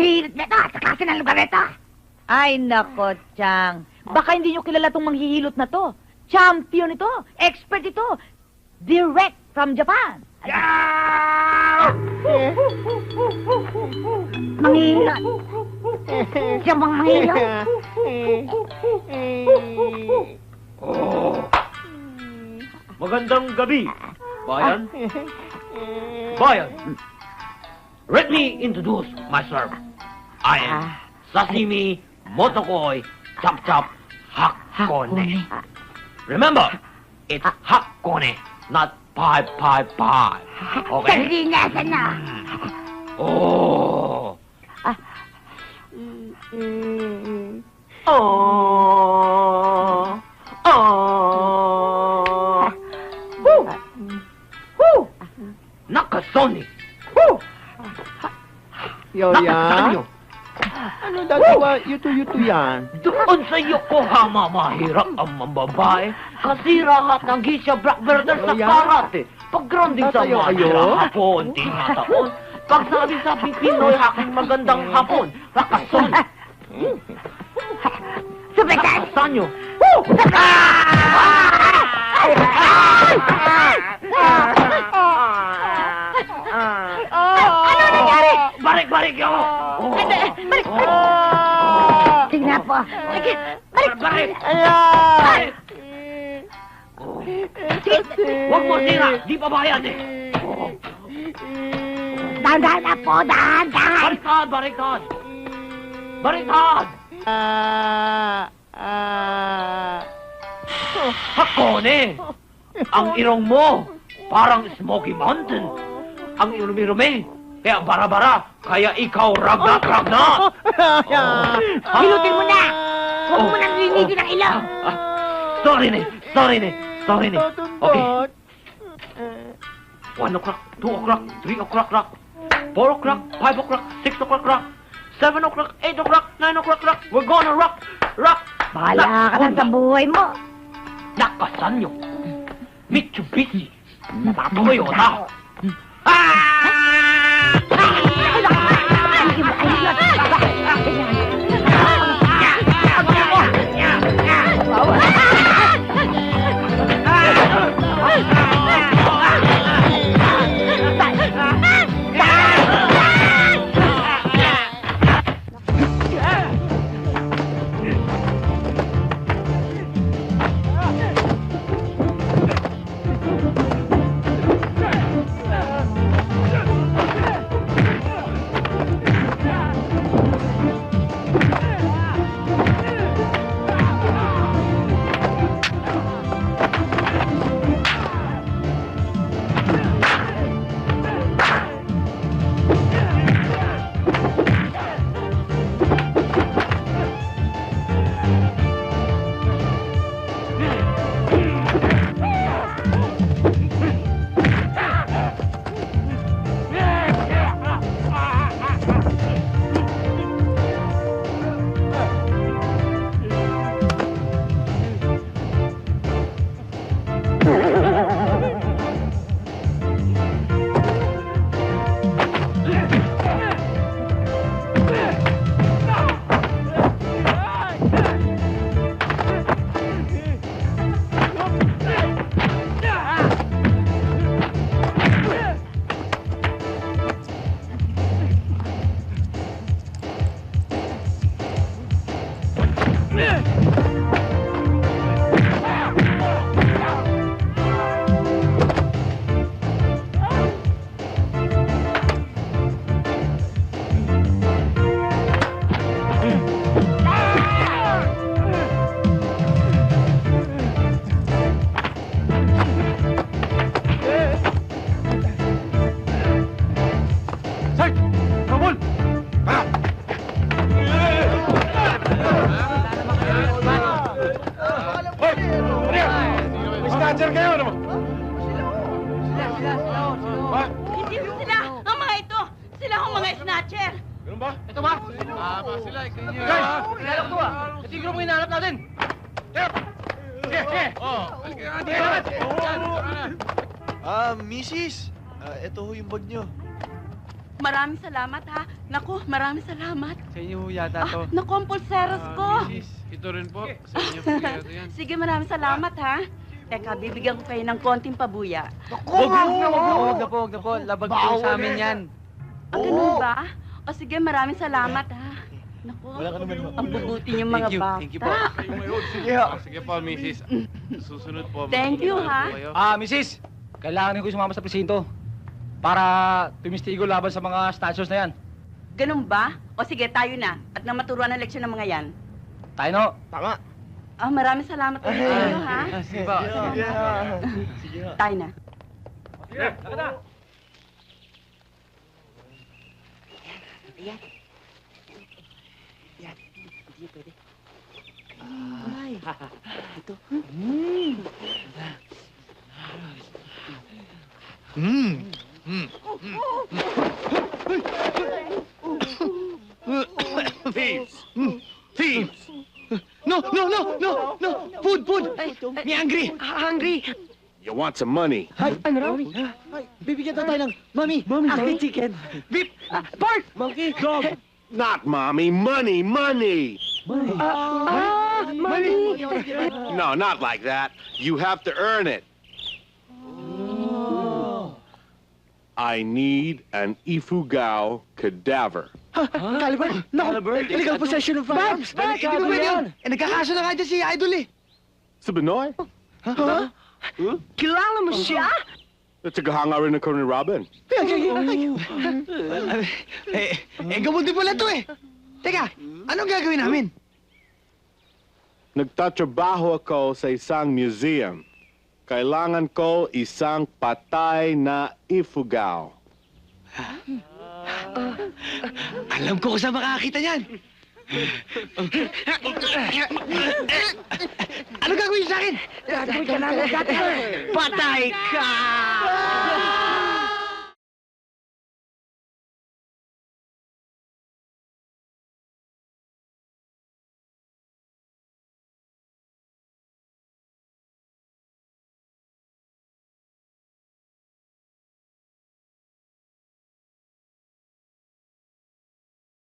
manghihilot nito sa klase ng lugar nito. Ay, nako, Chang. Baka hindi nyo kilala tong manghihilot na to. Champion ito. Expert ito. Direct from Japan. Manghihilot. Siya bang manghihilot? Magandang gabi, bayan. Bayan. Let me introduce myself. I am Sashimi Motokoi Chop Chop Hakone. Remember, it's Hakone, not pie. Okay? Sardinas, ano? Oh. Nakasoni. Yoya? Ano dagawa? Yuto-yuto yan. Doon sa Yokohama mahirap ang mambabae kasi rahat ng Gisha Black Brother sa Yoya? karate. Paggrounding sa Tatayo kayo? mahirap hapon, tinataon. Pag sabi sa Pinoy, aking magandang hapon, rakason. Subitan! Sanyo. Ano nangyari? Barik ako. Balik! Tingnan po. Sige, balik! Barik. Balik! Huwag mo sira, di pa bayad eh. Dahan-dahan na po, dahan-dahan! Bariktad. Bariktad. Hakone! Ang irong mo, parang Smoky Mountain. Ang irumi-rumi, kaya bara-bara, kaya ikaw ragnat. Hilutin mo na! Huwag mo nang linigin ang ilaw! Sorry ne. Okay. 1 o'clock, 2 o'clock, 3 o'clock, 4 o'clock, 5 o'clock, 6 o'clock, 7 o'clock, 8 o'clock, 9 o'clock, we're gonna rock. Bahala ka lang sa buhay mo! Nakasan nyo. Mitsubishi. Toyota. Snatcher kayo, ano mo? Hindi mo sila! Ang mga ito! Sila ang mga snatcher! Ganun ba? Ito ba? Tama sila, ikaw niyo. Guys! Hinalap to ah. Ito yung grupo hinahanap natin. Sige! Oh, halika nga dito. Yan, tara na. Mrs. Ito ho yung bag nyo. Maraming salamat, ha? Naku, maraming salamat. Sa inyo yata to. Naku, ang pulseros ko. Misis, ito rin po. Sa inyo po yata yan. Sige, maraming salamat, ha? Teka, bibigyan ko kayo ng konting pabuya. Huwag na po. Labag po sa amin yan. Ganun ba? O sige, maraming salamat, ha? Naku, ang bubuti niyong mga bata. Thank you po. Sige po, misis. Susunod po. Thank you, ha? Mrs. Kailangan ko sumama sa presinto para tumistigo laban sa mga statues na yan. Ganun ba? O sige, tayo na. At nang maturuan ng leksyon ng mga yan. Tayo no. Tama. Maraming salamat ulit sa inyo, ha? Sige po. Tayo na. Thieves! Thieves! No! Food! Me hungry! You want some money? Ano raw? Bibigyan tayo ng mami. Aking chicken. Beep! Pork. Monkey. Dog. Not mommy, money! Money. No, not like that. You have to earn it. I need an Ifugao cadaver. Caliber? No. Illegal possession of firearms. Bakit? Hindi pwede yun. Nagkakaso na nga dyan si Idol eh. Sa Binoy? Kilala mo siya? That's a hangarin na ko ni Robin. Gamot din pala to eh. Teka, anong gagawin namin? Nagtatrabaho ako sa isang museum. Kailangan ko isang patay na Ifugao. Alam ko kung saan makakakita niyan. Ano gagawin sa akin? Patay ka!